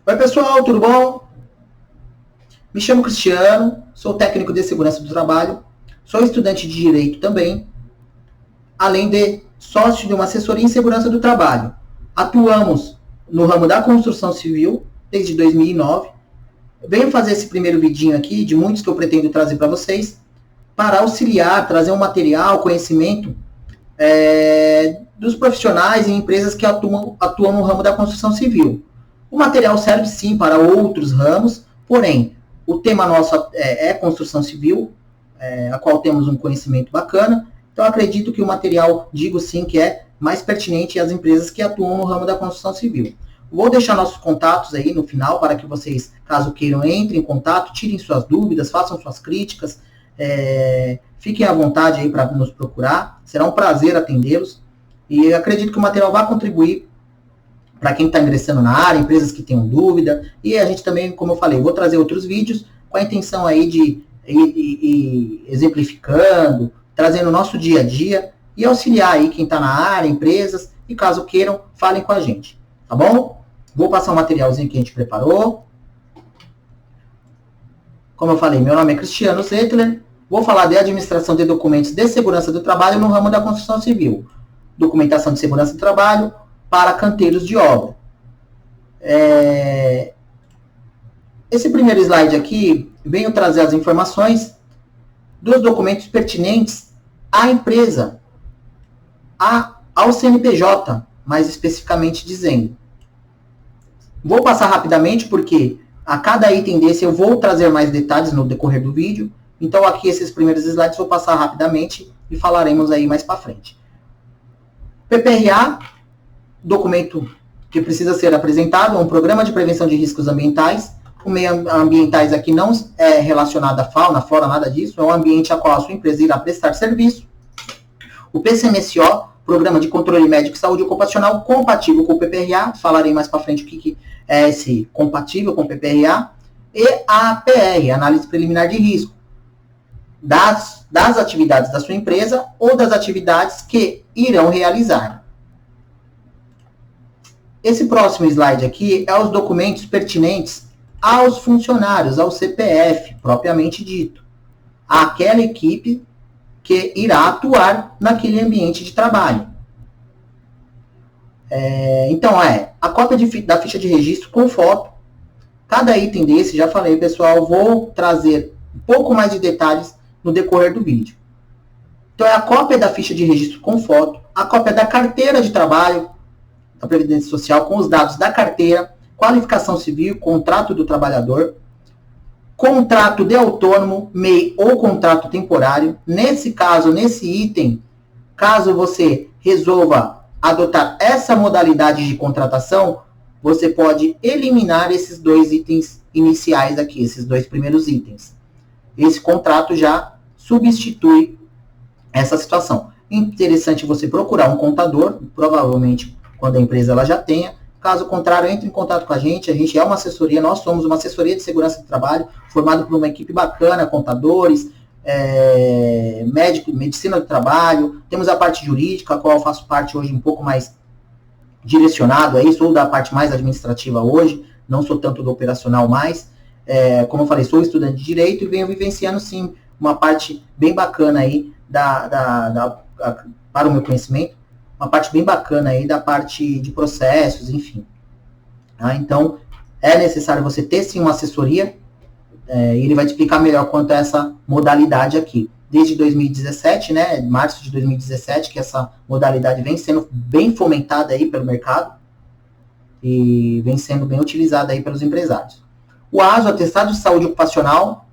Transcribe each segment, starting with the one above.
Oi, pessoal, tudo bom? Me chamo Cristiano, sou técnico de segurança do trabalho, sou estudante de direito também, além de sócio de uma assessoria em segurança do trabalho. Atuamos no ramo da construção civil desde 2009. Venho fazer esse primeiro vidinho aqui, de muitos que eu pretendo trazer para vocês, para auxiliar, trazer um material, conhecimento dos profissionais e empresas que atuam no ramo da construção civil. O material serve sim para outros ramos, porém, o tema nosso é construção civil, a qual temos um conhecimento bacana, então acredito que o material, digo sim, que é mais pertinente às empresas que atuam no ramo da construção civil. Vou deixar nossos contatos aí no final para que vocês, caso queiram, entrem em contato, tirem suas dúvidas, façam suas críticas, fiquem à vontade aí para nos procurar, será um prazer atendê-los e acredito que o material vai contribuir para quem está ingressando na área, empresas que tenham dúvida, e a gente também, como eu falei, vou trazer outros vídeos com a intenção aí de ir exemplificando, trazendo o nosso dia a dia e auxiliar aí quem está na área, empresas, e caso queiram, falem com a gente, tá bom? Vou passar um materialzinho que a gente preparou. Como eu falei, meu nome é Cristiano Zettler, vou falar de administração de documentos de segurança do trabalho no ramo da construção civil, documentação de segurança do trabalho para canteiros de obra. Esse primeiro slide aqui, venho trazer as informações dos documentos pertinentes à empresa, ao CNPJ, mais especificamente dizendo. Vou passar rapidamente porque a cada item desse eu vou trazer mais detalhes no decorrer do vídeo. Então aqui esses primeiros slides vou passar rapidamente e falaremos aí mais para frente. PPRA, documento que precisa ser apresentado, é um programa de prevenção de riscos ambientais. O meio ambientais aqui não é relacionado à fauna, flora, nada disso. É um ambiente a qual a sua empresa irá prestar serviço. O PCMSO, Programa de Controle Médico e Saúde Ocupacional, compatível com o PPRA. Falarei mais para frente o que é esse compatível com o PPRA. E a APR, Análise Preliminar de Risco, das atividades da sua empresa ou das atividades que irão realizar. Esse próximo slide aqui é os documentos pertinentes aos funcionários, ao CPF, propriamente dito. Aquela equipe que irá atuar naquele ambiente de trabalho. Então, a cópia da ficha de registro com foto. Cada item desse, já falei, pessoal, vou trazer um pouco mais de detalhes no decorrer do vídeo. Então, é a cópia da ficha de registro com foto, a cópia da carteira de trabalho, da Previdência Social, com os dados da carteira, qualificação civil, contrato do trabalhador, contrato de autônomo, MEI ou contrato temporário. Nesse caso, nesse item, caso você resolva adotar essa modalidade de contratação, você pode eliminar esses dois itens iniciais aqui, esses dois primeiros itens. Esse contrato já substitui essa situação. Interessante você procurar um contador, provavelmente quando a empresa ela já tenha. Caso contrário, entre em contato com a gente é uma assessoria, nós somos uma assessoria de segurança do trabalho, formada por uma equipe bacana, contadores, médico, medicina do trabalho, temos a parte jurídica, a qual eu faço parte hoje um pouco mais direcionado a isso, ou da parte mais administrativa hoje, não sou tanto do operacional mais, como eu falei, sou estudante de direito e venho vivenciando sim uma parte bem bacana aí para o meu conhecimento, uma parte bem bacana aí da parte de processos, enfim. Então, é necessário você ter sim uma assessoria, e ele vai te explicar melhor quanto a essa modalidade aqui. Desde 2017, né, março de 2017, que essa modalidade vem sendo bem fomentada aí pelo mercado e vem sendo bem utilizada aí pelos empresários. O ASO, Atestado de Saúde Ocupacional,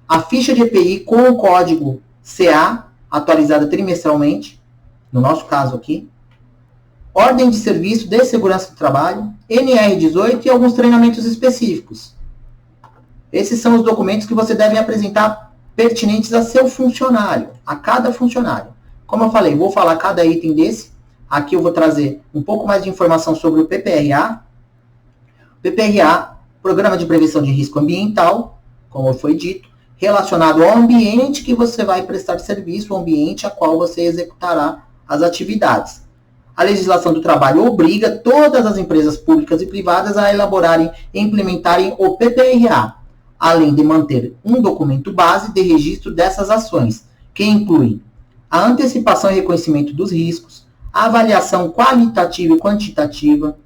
a ficha de EPI com o código CA, atualizada trimestralmente, no nosso caso aqui, ordem de serviço de segurança do trabalho, NR18 e alguns treinamentos específicos. Esses são os documentos que você deve apresentar pertinentes a seu funcionário, a cada funcionário. Como eu falei, vou falar cada item desse. Aqui eu vou trazer um pouco mais de informação sobre o PPRA. PPRA, Programa de Prevenção de Risco Ambiental, como foi dito, relacionado ao ambiente que você vai prestar serviço, o ambiente a qual você executará as atividades. A legislação do trabalho obriga todas as empresas públicas e privadas a elaborarem e implementarem o PPRA, além de manter um documento base de registro dessas ações, que inclui a antecipação e reconhecimento dos riscos, a avaliação qualitativa e quantitativa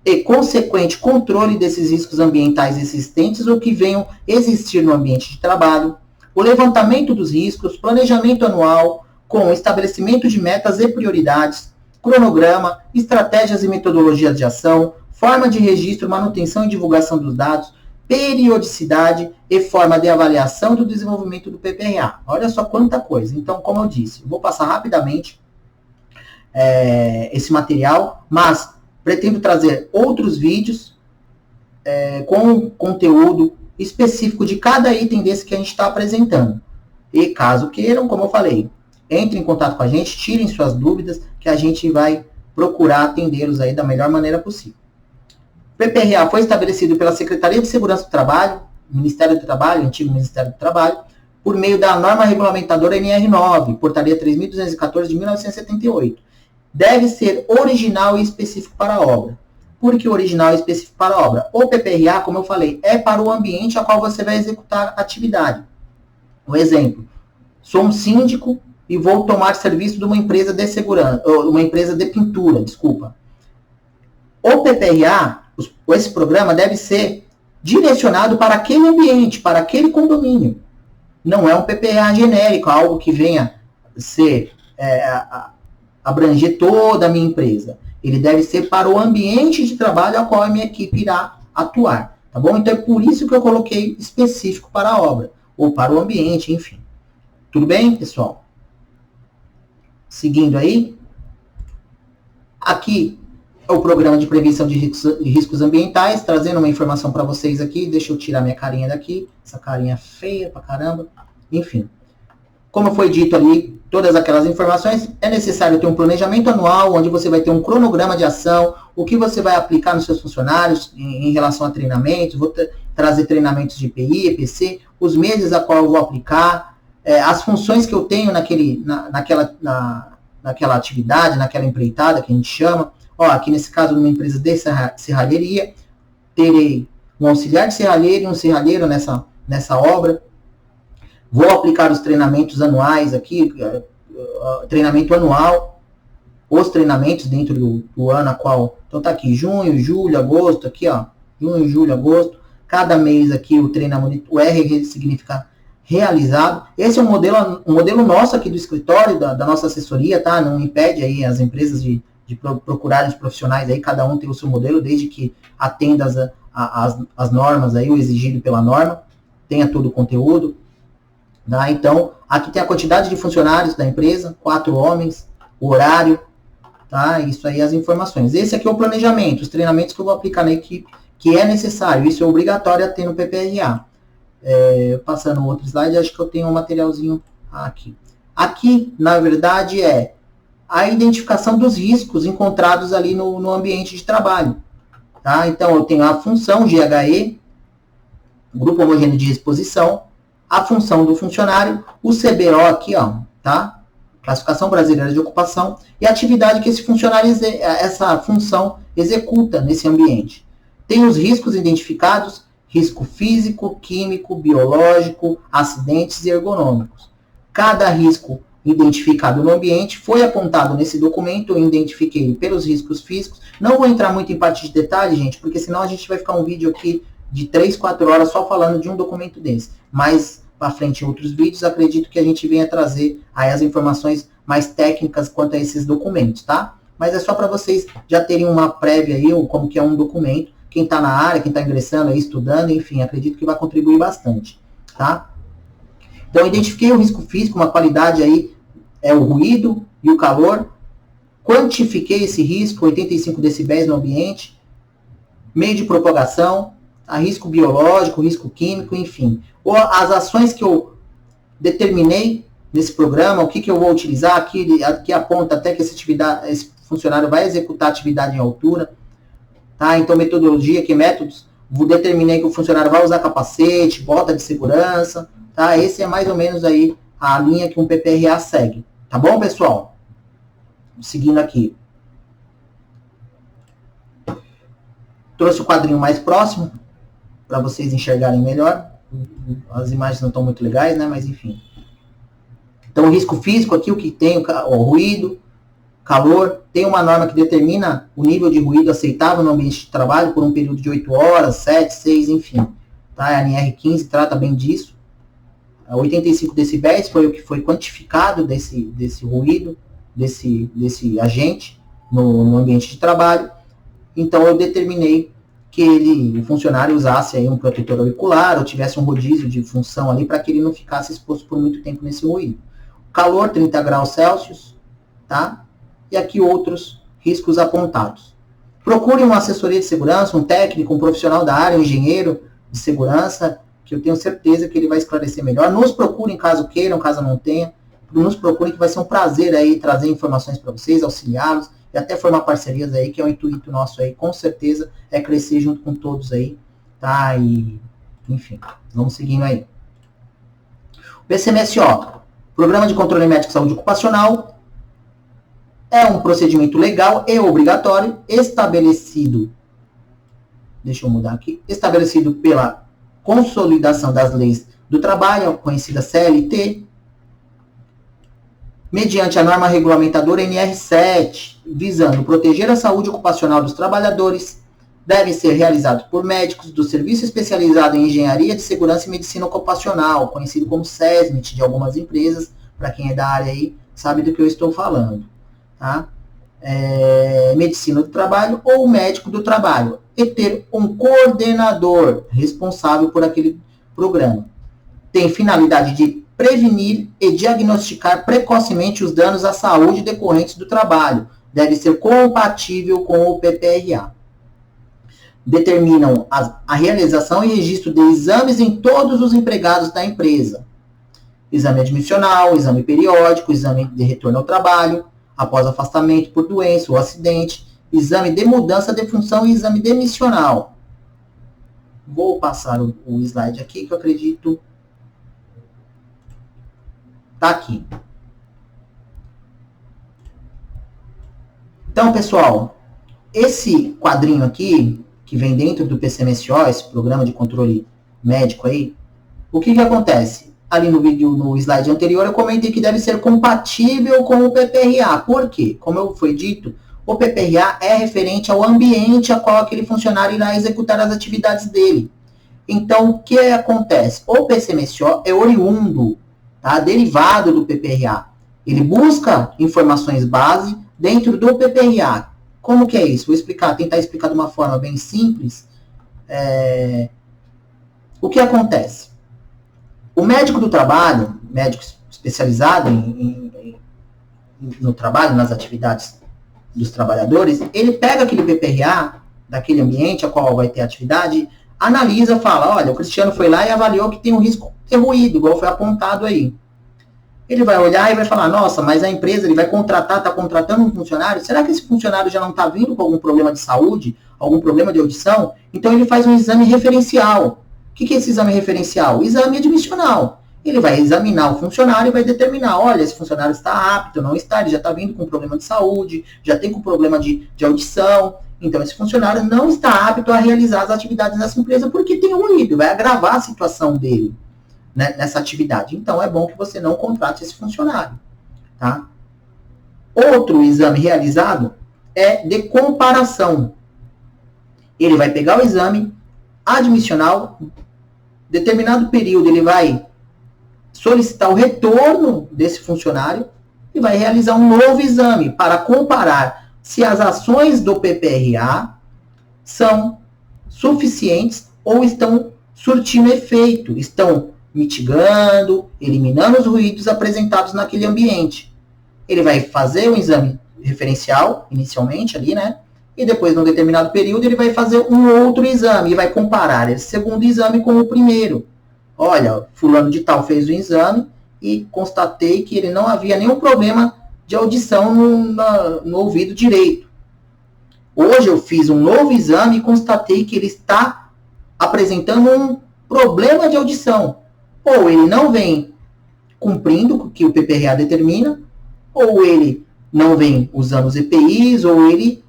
e consequente controle desses riscos ambientais existentes ou que venham existir no ambiente de trabalho, o levantamento dos riscos, planejamento anual com estabelecimento de metas e prioridades, cronograma, estratégias e metodologias de ação, forma de registro, manutenção e divulgação dos dados, periodicidade e forma de avaliação do desenvolvimento do PPRA. Olha só quanta coisa. Então, como eu disse, eu vou passar rapidamente esse material, mas pretendo trazer outros vídeos com conteúdo específico de cada item desse que a gente está apresentando. E caso queiram, como eu falei, entrem em contato com a gente, tirem suas dúvidas, que a gente vai procurar atendê-los aí da melhor maneira possível. O PPRA foi estabelecido pela Secretaria de Segurança do Trabalho, Ministério do Trabalho, antigo Ministério do Trabalho, por meio da norma regulamentadora NR9, Portaria 3.214 de 1978. Deve ser original e específico para a obra. Por que original e específico para a obra? O PPRA, como eu falei, é para o ambiente a qual você vai executar a atividade. Um exemplo, sou um síndico e vou tomar serviço de uma empresa de segurança, uma empresa de pintura, desculpa. O PPRA, esse programa deve ser direcionado para aquele ambiente, para aquele condomínio. Não é um PPRA genérico, algo que venha ser abranger toda a minha empresa. Ele deve ser para o ambiente de trabalho a qual a minha equipe irá atuar. Tá bom? Então é por isso que eu coloquei específico para a obra, ou para o ambiente, enfim. Tudo bem, pessoal? Seguindo aí. Aqui é o programa de prevenção de riscos ambientais, trazendo uma informação para vocês aqui. Deixa eu tirar minha carinha daqui. Essa carinha feia pra caramba. Enfim. Como foi dito ali, todas aquelas informações, é necessário ter um planejamento anual, onde você vai ter um cronograma de ação, o que você vai aplicar nos seus funcionários em relação a treinamentos, vou trazer treinamentos de IPI, EPC, os meses a qual eu vou aplicar, as funções que eu tenho naquela atividade, naquela empreitada que a gente chama. Ó, aqui nesse caso, numa empresa de serralheria, terei um auxiliar de serralheiro e um serralheiro nessa obra. Vou aplicar os treinamentos anuais aqui, treinamento anual, os treinamentos dentro do ano a qual, então tá aqui, junho, julho, agosto, aqui ó, junho, julho, agosto, cada mês aqui o treinamento, o R significa realizado. Esse é um modelo nosso aqui do escritório, da nossa assessoria, tá? Não impede aí as empresas de procurarem os profissionais aí, cada um tem o seu modelo, desde que atenda as normas aí, o exigido pela norma, tenha todo o conteúdo. Tá? Então, aqui tem a quantidade de funcionários da empresa, 4 homens, o horário, tá? Isso aí as informações. Esse aqui é o planejamento, os treinamentos que eu vou aplicar na equipe, que é necessário, isso é obrigatório a ter no PPRA. Passando outro slide, acho que eu tenho um materialzinho aqui. Aqui, na verdade, é a identificação dos riscos encontrados ali no ambiente de trabalho. Tá? Então, eu tenho a função GHE, Grupo Homogêneo de Exposição, a função do funcionário, o CBO aqui, ó, tá? Classificação Brasileira de Ocupação, e a atividade que esse funcionário, essa função executa nesse ambiente. Tem os riscos identificados, risco físico, químico, biológico, acidentes e ergonômicos. Cada risco identificado no ambiente foi apontado nesse documento, eu identifiquei pelos riscos físicos. Não vou entrar muito em parte de detalhe, gente, porque senão a gente vai ficar um vídeo aqui de 3, 4 horas só falando de um documento desse. Mas, para frente em outros vídeos, acredito que a gente venha trazer aí as informações mais técnicas quanto a esses documentos, tá? Mas é só para vocês já terem uma prévia aí, como que é um documento. Quem está na área, quem está ingressando aí, estudando, enfim, acredito que vai contribuir bastante, tá? Então, identifiquei o risco físico, uma qualidade aí, é o ruído e o calor. Quantifiquei esse risco, 85 decibéis no ambiente. Meio de propagação, a risco biológico, risco químico, enfim. Ou as ações que eu determinei nesse programa, o que eu vou utilizar, aqui aponta até que esse funcionário vai executar atividade em altura. Tá? Então, metodologia, que métodos? Determinei que o funcionário vai usar capacete, bota de segurança. Tá? Esse é mais ou menos aí a linha que um PPRA segue. Tá bom, pessoal? Seguindo aqui. Trouxe o quadrinho mais próximo, para vocês enxergarem melhor. As imagens não estão muito legais, né? Mas enfim. Então, o risco físico aqui, o que tem, o ruído, calor, tem uma norma que determina o nível de ruído aceitável no ambiente de trabalho por um período de 8 horas, 7, 6, enfim. Tá? A NR15 trata bem disso. 85 decibéis foi o que foi quantificado desse ruído, desse agente no ambiente de trabalho. Então, eu determinei que o funcionário usasse aí um protetor auricular ou tivesse um rodízio de função ali para que ele não ficasse exposto por muito tempo nesse ruído. Calor, 30 graus Celsius, tá? E aqui outros riscos apontados. Procure uma assessoria de segurança, um técnico, um profissional da área, um engenheiro de segurança, que eu tenho certeza que ele vai esclarecer melhor. Nos procurem caso queiram, caso não tenha. Nos procurem que vai ser um prazer aí trazer informações para vocês, auxiliá-los e até formar parcerias aí, que é o intuito nosso aí, com certeza, é crescer junto com todos aí, tá? E, enfim, vamos seguindo aí. O PCMSO, Programa de Controle Médico de Saúde Ocupacional, é um procedimento legal e obrigatório estabelecido, deixa eu mudar aqui, estabelecido pela Consolidação das Leis do Trabalho, conhecida CLT, mediante a norma regulamentadora NR7, visando proteger a saúde ocupacional dos trabalhadores, deve ser realizado por médicos do Serviço Especializado em Engenharia de Segurança e Medicina Ocupacional, conhecido como SESMIT, de algumas empresas, para quem é da área aí, sabe do que eu estou falando. Tá? Medicina do trabalho ou médico do trabalho, e ter um coordenador responsável por aquele programa. Tem finalidade de prevenir e diagnosticar precocemente os danos à saúde decorrentes do trabalho. Deve ser compatível com o PPRA. Determinam a realização e registro de exames em todos os empregados da empresa. Exame admissional, exame periódico, exame de retorno ao trabalho, após afastamento por doença ou acidente, exame de mudança de função e exame demissional. Vou passar o slide aqui que eu acredito tá aqui. Então, pessoal, esse quadrinho aqui, que vem dentro do PCMSO, esse programa de controle médico aí, o que acontece? Ali no vídeo, no slide anterior, eu comentei que deve ser compatível com o PPRA. Por quê? Como foi dito, o PPRA é referente ao ambiente a qual aquele funcionário irá executar as atividades dele. Então, o que acontece? O PCMSO é oriundo, tá? Derivado do PPRA. Ele busca informações base dentro do PPRA. Como que é isso? Vou tentar explicar de uma forma bem simples. O que acontece? O médico do trabalho, médico especializado no trabalho, nas atividades dos trabalhadores, ele pega aquele PPRA daquele ambiente a qual vai ter atividade, analisa, fala, olha, o Cristiano foi lá e avaliou que tem um risco de ruído, igual foi apontado aí. Ele vai olhar e vai falar, nossa, mas a empresa, ele vai está contratando um funcionário, será que esse funcionário já não está vindo com algum problema de saúde, algum problema de audição? Então ele faz um exame referencial. O que é esse exame referencial? Exame admissional. Ele vai examinar o funcionário e vai determinar, olha, esse funcionário está apto, não está, ele já está vindo com problema de saúde, já tem com problema de audição, então esse funcionário não está apto a realizar as atividades dessa empresa porque tem ruído, vai agravar a situação dele, né, nessa atividade. Então é bom que você não contrate esse funcionário. Tá? Outro exame realizado é de comparação. Ele vai pegar o exame admissional, determinado período ele vai solicitar o retorno desse funcionário e vai realizar um novo exame para comparar se as ações do PPRA são suficientes ou estão surtindo efeito, estão mitigando, eliminando os ruídos apresentados naquele ambiente. Ele vai fazer um exame referencial, inicialmente ali, né? E depois, num determinado período, ele vai fazer um outro exame e vai comparar esse segundo exame com o primeiro. Olha, fulano de tal fez o exame e constatei que ele não havia nenhum problema de audição no ouvido direito. Hoje eu fiz um novo exame e constatei que ele está apresentando um problema de audição. Ou ele não vem cumprindo o que o PPRA determina, ou ele não vem usando os EPIs, ou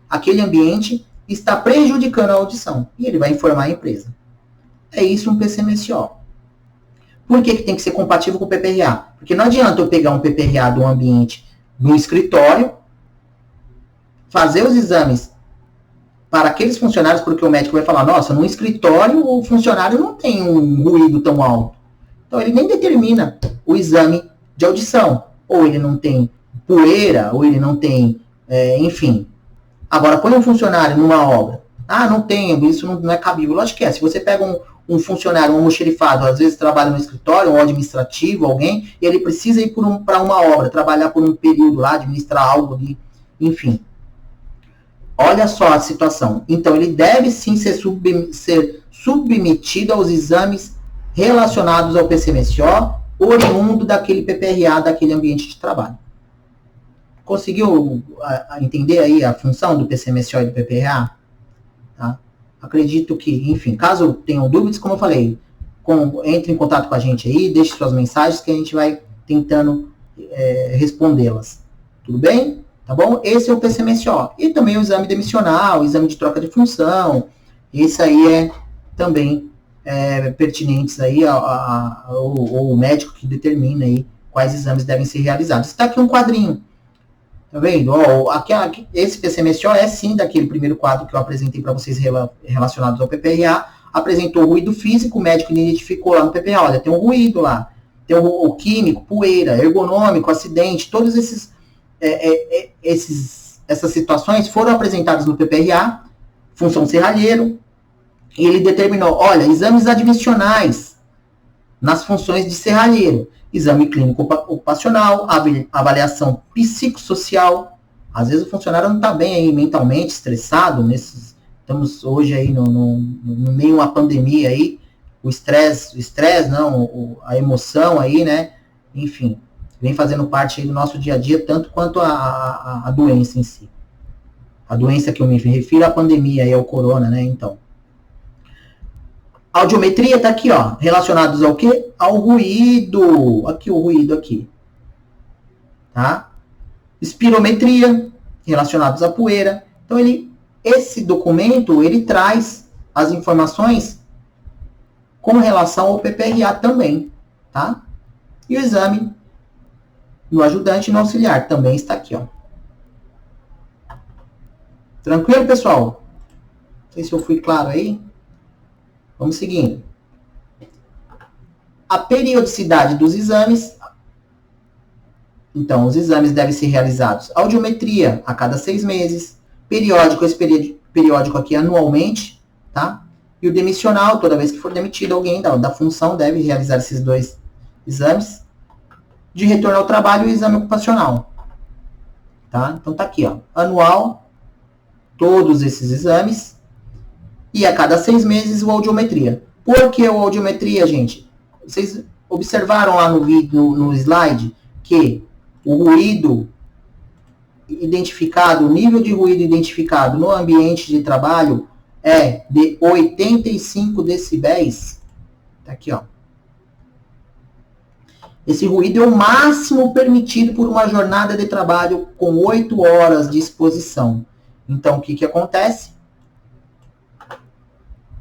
aquele ambiente está prejudicando a audição. E ele vai informar a empresa. É isso um PCMSO. Por que tem que ser compatível com o PPRA? Porque não adianta eu pegar um PPRA do ambiente no escritório, fazer os exames para aqueles funcionários, porque o médico vai falar, nossa, no escritório o funcionário não tem um ruído tão alto. Então ele nem determina o exame de audição. Ou ele não tem poeira, ou ele não tem, enfim. Agora, põe um funcionário numa obra. Ah, não tem, isso não é cabível. Lógico que é. Se você pega um funcionário, um almoxerifado, às vezes trabalha no escritório, um administrativo, alguém, e ele precisa ir para uma obra, trabalhar por um período lá, administrar algo ali, enfim. Olha só a situação. Então, ele deve sim ser submetido aos exames relacionados ao PCMSO, oriundo daquele PPRA, daquele ambiente de trabalho. Conseguiu entender aí a função do PCMSO e do PPRA? Tá? Acredito que, enfim, caso tenham dúvidas, como eu falei, entre em contato com a gente aí, deixe suas mensagens que a gente vai tentando respondê-las. Tudo bem? Tá bom? Esse é o PCMSO. E também o exame demissional, o exame de troca de função. Esse aí é também pertinentes aí ao médico que determina aí quais exames devem ser realizados. Está aqui um quadrinho. Tá vendo? Esse PCMSO é sim daquele primeiro quadro que eu apresentei para vocês relacionados ao PPRA. Apresentou ruído físico, o médico identificou lá no PPRA. Olha, tem um ruído lá. Tem o químico, poeira, ergonômico, acidente, todos essas situações foram apresentadas no PPRA, função serralheiro, e ele determinou, olha, exames admissionais nas funções de serralheiro, exame clínico ocupacional, avaliação psicossocial, às vezes o funcionário não está bem aí mentalmente, estressado, estamos hoje aí no meio de uma pandemia aí, o estresse não, a emoção aí, né, enfim, vem fazendo parte aí do nosso dia a dia, tanto quanto a doença em si. A doença que eu me refiro à pandemia, aí ao corona, né, então. Audiometria tá aqui, ó, relacionados ao quê? Ao ruído. Aqui o ruído aqui. Tá? Espirometria, relacionados à poeira. Então, esse documento, ele traz as informações com relação ao PPRA também, tá? E o exame no ajudante e no auxiliar também está aqui, ó. Tranquilo, pessoal? Não sei se eu fui claro aí. Vamos seguindo. A periodicidade dos exames. Então, os exames devem ser realizados. Audiometria a cada 6 meses. Periódico, esse periódico aqui anualmente, tá? E o demissional, toda vez que for demitido alguém da função, deve realizar esses 2 exames. De retorno ao trabalho e o exame ocupacional. Tá? Então, tá aqui, ó. Anual, todos esses exames. E a cada 6 meses o audiometria. Por que o audiometria, gente? Vocês observaram lá no vídeo, no slide, que o ruído identificado, o nível de ruído identificado no ambiente de trabalho é de 85 decibéis. Tá aqui, ó. Esse ruído é o máximo permitido por uma jornada de trabalho com 8 horas de exposição. Então, o que acontece?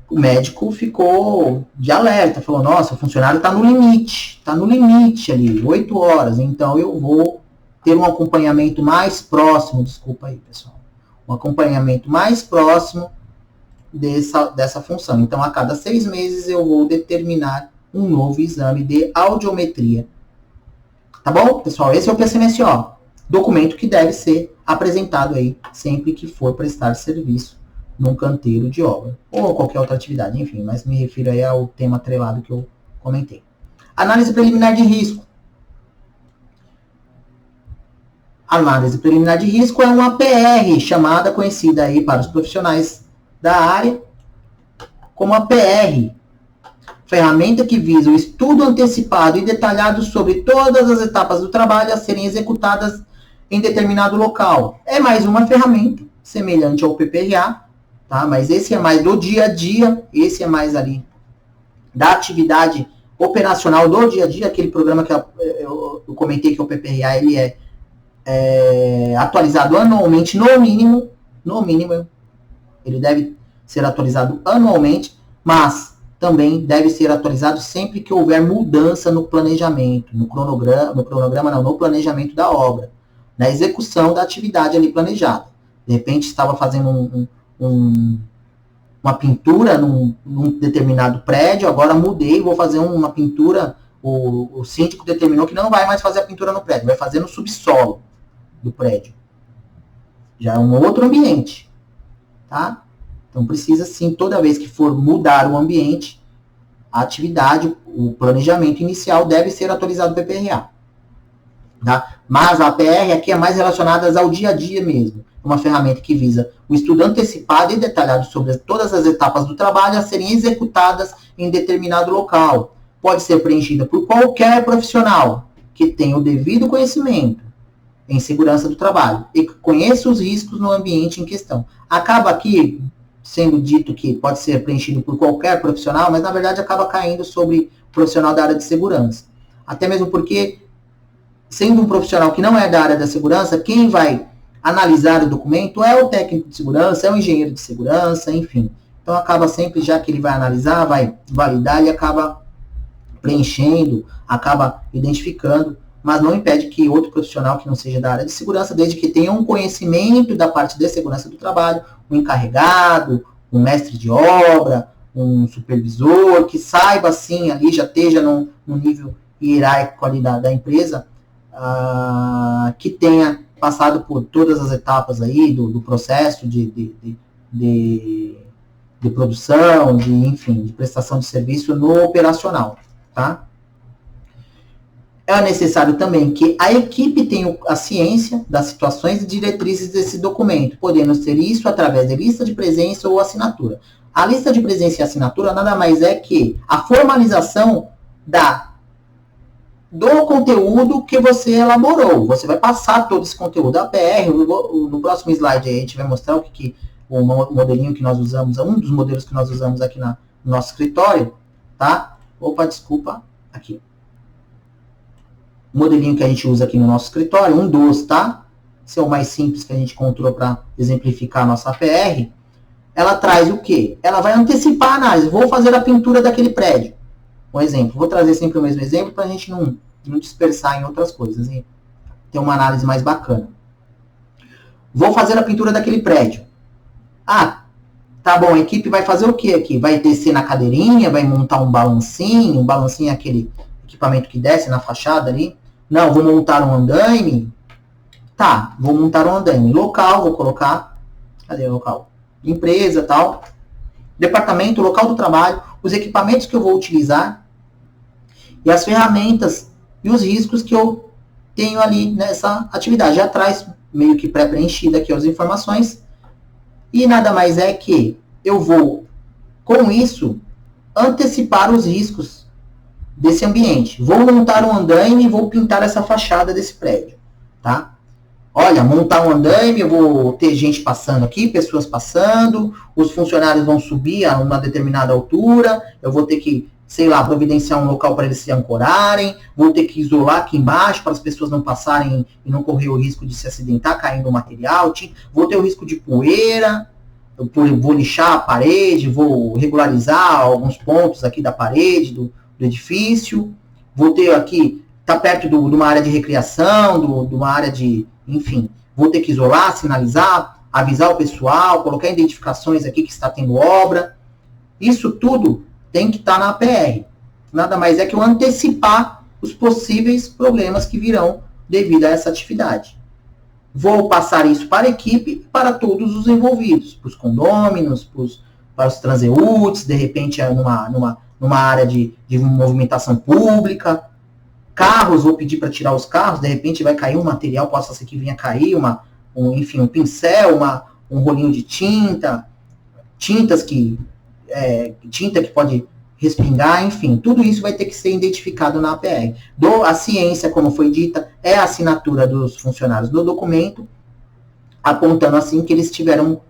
O médico ficou de alerta, falou, nossa, o funcionário está no limite ali, 8 horas, então eu vou ter um acompanhamento mais próximo, desculpa aí, pessoal, um acompanhamento mais próximo dessa função. Então, a cada 6 meses eu vou determinar um novo exame de audiometria. Tá bom, pessoal? Esse é o PCMSO, documento que deve ser apresentado aí sempre que for prestar serviço num canteiro de obra, ou qualquer outra atividade, enfim, mas me refiro aí ao tema atrelado que eu comentei. Análise preliminar de risco. Análise preliminar de risco é uma PR, chamada, conhecida aí para os profissionais da área, como a PR, ferramenta que visa o estudo antecipado e detalhado sobre todas as etapas do trabalho a serem executadas em determinado local. É mais uma ferramenta semelhante ao PPRA, tá? Mas esse é mais do dia a dia, esse é mais ali da atividade operacional do dia a dia, aquele programa que eu comentei que o PPRA ele é atualizado anualmente, no mínimo, ele deve ser atualizado anualmente, mas também deve ser atualizado sempre que houver mudança no planejamento, no planejamento da obra, na execução da atividade ali planejada. De repente estava fazendo uma pintura num determinado prédio, agora mudei, vou fazer uma pintura, o síndico determinou que não vai mais fazer a pintura no prédio, vai fazer no subsolo do prédio. Já é um outro ambiente, tá? Então precisa sim, toda vez que for mudar o ambiente, a atividade, o planejamento inicial deve ser atualizado no PPRA. Tá? Mas a APR aqui é mais relacionada ao dia a dia mesmo. Uma ferramenta que visa o estudo antecipado e detalhado sobre todas as etapas do trabalho a serem executadas em determinado local. Pode ser preenchida por qualquer profissional que tenha o devido conhecimento em segurança do trabalho e que conheça os riscos no ambiente em questão. Acaba aqui sendo dito que pode ser preenchido por qualquer profissional, mas na verdade acaba caindo sobre o profissional da área de segurança. Até mesmo porque, sendo um profissional que não é da área da segurança, quem vai analisar o documento é o técnico de segurança, é o engenheiro de segurança, enfim. Então acaba sempre, já que ele vai analisar, vai validar, ele acaba preenchendo, acaba identificando, mas não impede que outro profissional que não seja da área de segurança, desde que tenha um conhecimento da parte de segurança do trabalho, um encarregado, um mestre de obra, um supervisor, que saiba assim, ali já esteja no nível hierárquico ali da empresa, que tenha passado por todas as etapas aí do processo de produção, enfim, de prestação de serviço no operacional, tá? É necessário também que a equipe tenha a ciência das situações e diretrizes desse documento, podendo ser isso através de lista de presença ou assinatura. A lista de presença e assinatura nada mais é que a formalização do conteúdo que você elaborou. Você vai passar todo esse conteúdo. A PR, no próximo slide aí, a gente vai mostrar o modelinho que nós usamos, um dos modelos que nós usamos aqui no nosso escritório, tá? Opa, desculpa, aqui. O modelinho que a gente usa aqui no nosso escritório, um dos, tá? Esse é o mais simples que a gente encontrou para exemplificar a nossa APR. Ela traz o quê? Ela vai antecipar a análise. Vou fazer a pintura daquele prédio. Um exemplo. Vou trazer sempre o mesmo exemplo para a gente não dispersar em outras coisas. E ter uma análise mais bacana. Vou fazer a pintura daquele prédio. Ah, tá bom. A equipe vai fazer o quê aqui? Vai descer na cadeirinha, vai montar um balancinho. Um balancinho é aquele equipamento que desce na fachada ali. Não, vou montar um andaime. Tá, vou montar um andaime. Local, vou colocar. Cadê o local? Empresa, tal. Departamento, local do trabalho. Os equipamentos que eu vou utilizar. E as ferramentas e os riscos que eu tenho ali nessa atividade. Já traz meio que pré-preenchida aqui as informações. E nada mais é que eu vou, com isso, antecipar os riscos desse ambiente. Vou montar um andaime e vou pintar essa fachada desse prédio, tá? Olha, montar um andaime, eu vou ter gente passando aqui, pessoas passando, os funcionários vão subir a uma determinada altura, eu vou ter que, sei lá, providenciar um local para eles se ancorarem, vou ter que isolar aqui embaixo para as pessoas não passarem e não correr o risco de se acidentar caindo o material, vou ter o risco de poeira, vou lixar a parede, vou regularizar alguns pontos aqui da parede, do edifício, vou ter aqui, tá perto de uma área de recreação, de uma área de, enfim, vou ter que isolar, sinalizar, avisar o pessoal, colocar identificações aqui que está tendo obra. Isso tudo tem que estar na APR. Nada mais é que eu antecipar os possíveis problemas que virão devido a essa atividade. Vou passar isso para a equipe e para todos os envolvidos, para os condôminos, para os transeúntes, de repente numa área de movimentação pública. Carros, vou pedir para tirar os carros, de repente vai cair um material, possa ser que venha cair, enfim, um pincel, um rolinho de tinta, tinta que pode respingar, enfim, tudo isso vai ter que ser identificado na APR. A ciência, como foi dita, é a assinatura dos funcionários do documento, apontando assim que eles tiveram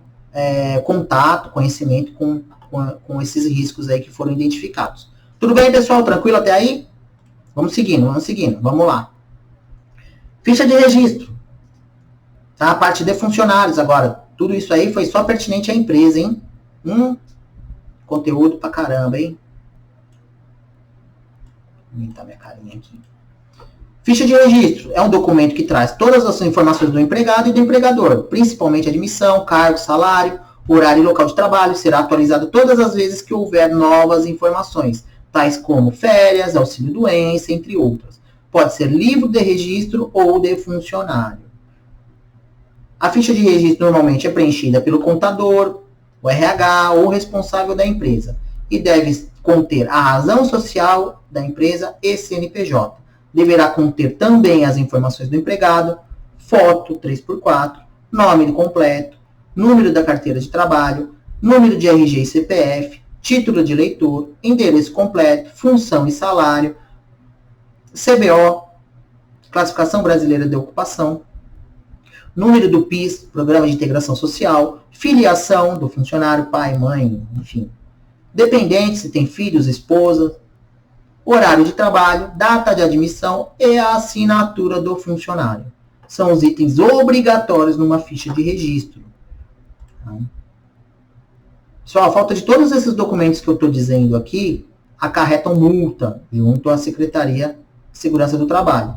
contato, conhecimento com esses riscos aí que foram identificados. Tudo bem, pessoal? Tranquilo até aí? Vamos seguindo, vamos lá. Ficha de registro. Tá? A parte de funcionários agora. Tudo isso aí foi só pertinente à empresa, hein? Conteúdo pra caramba, hein? Vou aumentar minha carinha aqui. Ficha de registro é um documento que traz todas as informações do empregado e do empregador, principalmente admissão, cargo, salário, horário e local de trabalho. Será atualizado todas as vezes que houver novas informações, tais como férias, auxílio-doença, entre outras. Pode ser livro de registro ou de funcionário. A ficha de registro normalmente é preenchida pelo contador, o RH ou o responsável da empresa e deve conter a razão social da empresa e CNPJ. Deverá conter também as informações do empregado, foto 3x4, nome completo, número da carteira de trabalho, número de RG e CPF, título de eleitor, endereço completo, função e salário, CBO, Classificação Brasileira de Ocupação, número do PIS, Programa de Integração Social, filiação do funcionário, pai, mãe, enfim, dependente, se tem filhos, esposa, horário de trabalho, data de admissão e a assinatura do funcionário. São os itens obrigatórios numa ficha de registro. Só a falta de todos esses documentos que eu estou dizendo aqui acarretam multa junto à Secretaria de Segurança do Trabalho.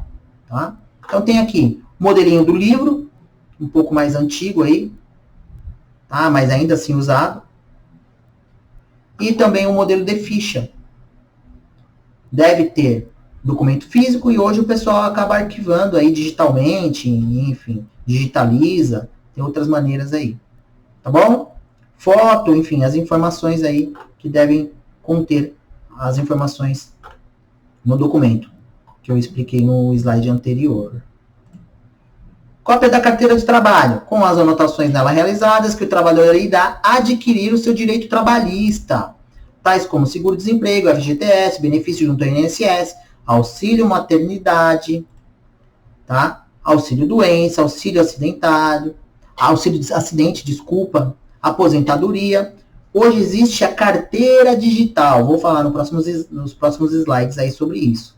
Tá? Então tem aqui o modelinho do livro, um pouco mais antigo aí, tá? Mas ainda assim usado. E também o modelo de ficha. Deve ter documento físico e hoje o pessoal acaba arquivando aí digitalmente, enfim, digitaliza, tem outras maneiras aí, tá bom? Foto, enfim, as informações aí que devem conter as informações no documento, que eu expliquei no slide anterior. Cópia da carteira de trabalho, com as anotações nela realizadas, que o trabalhador irá adquirir o seu direito trabalhista, tais como seguro-desemprego, FGTS, benefício junto ao INSS, auxílio maternidade, tá? Auxílio-doença, auxílio acidente, aposentadoria. Hoje existe a carteira digital, vou falar nos próximos slides aí sobre isso.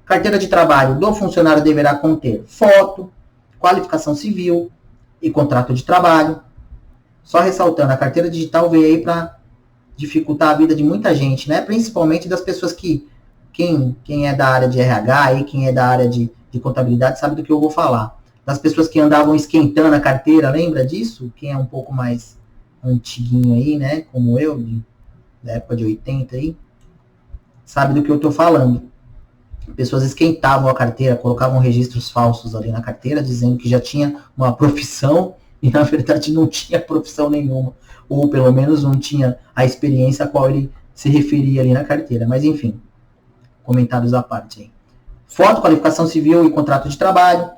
Carteira de trabalho do funcionário deverá conter foto, qualificação civil e contrato de trabalho. Só ressaltando, a carteira digital veio aí para dificultar a vida de muita gente, né? Principalmente das pessoas que, quem é da área de RH e quem é da área de contabilidade sabe do que eu vou falar. Das pessoas que andavam esquentando a carteira, lembra disso? Quem é um pouco mais antiguinho aí, né? Como eu, da época de 80 aí, sabe do que eu tô falando. Pessoas esquentavam a carteira, colocavam registros falsos ali na carteira, dizendo que já tinha uma profissão e na verdade não tinha profissão nenhuma, ou pelo menos não tinha a experiência a qual ele se referia ali na carteira. Mas enfim, comentários à parte aí. Foto, qualificação civil e contrato de trabalho.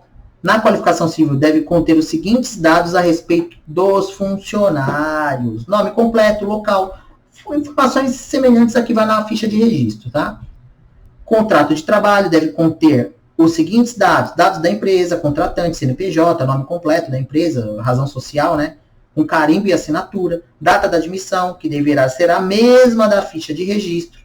Na qualificação civil deve conter os seguintes dados a respeito dos funcionários: nome completo, local, informações semelhantes a que vai na ficha de registro, tá? Contrato de trabalho deve conter os seguintes dados: dados da empresa, contratante, CNPJ, nome completo da empresa, razão social, né? Um carimbo e assinatura, data da admissão, que deverá ser a mesma da ficha de registro,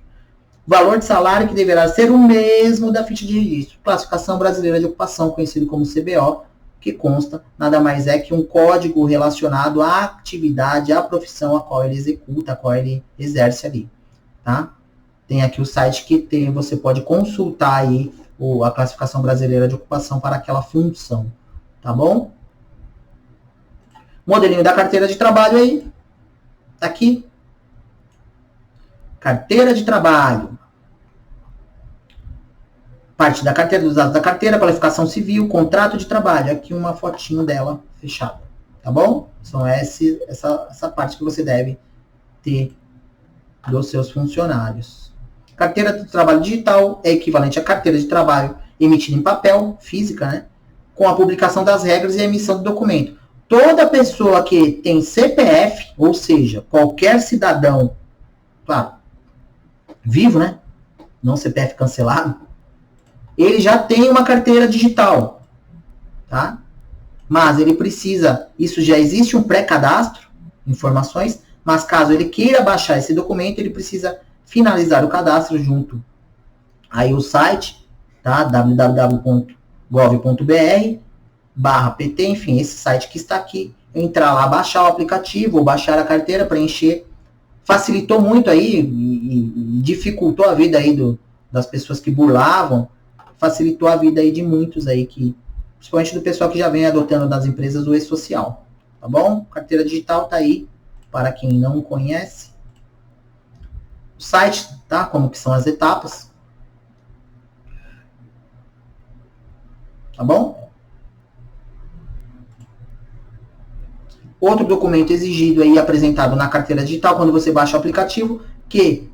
valor de salário, que deverá ser o mesmo da ficha de registro, classificação brasileira de ocupação, conhecido como CBO, que consta nada mais é que um código relacionado à atividade, à profissão a qual ele executa, a qual ele exerce ali, tá? Tem aqui o site que você pode consultar aí a classificação brasileira de ocupação para aquela função, tá bom? Modelinho da carteira de trabalho aí, tá aqui. Carteira de trabalho. Parte da carteira, dos dados da carteira, qualificação civil, contrato de trabalho. Aqui uma fotinho dela fechada, tá bom? São essa parte que você deve ter dos seus funcionários. Carteira de trabalho digital é equivalente à carteira de trabalho emitida em papel, física, né? Com a publicação das regras e a emissão do documento. Toda pessoa que tem CPF, ou seja, qualquer cidadão, claro, vivo, né? Não CPF cancelado, ele já tem uma carteira digital, tá? Mas ele precisa, isso já existe um pré-cadastro, informações, mas caso ele queira baixar esse documento, ele precisa finalizar o cadastro junto aí o site, tá? www.gov.br/pt, enfim, esse site que está aqui, entrar lá, baixar o aplicativo, ou baixar a carteira, preencher. Facilitou muito aí e dificultou a vida aí das pessoas que burlavam, facilitou a vida aí de muitos aí, principalmente do pessoal que já vem adotando das empresas o e-social. Tá bom? Carteira digital tá aí, para quem não conhece. O site, tá? Como que são as etapas. Tá bom? Outro documento exigido aí, apresentado na carteira digital, quando você baixa o aplicativo, que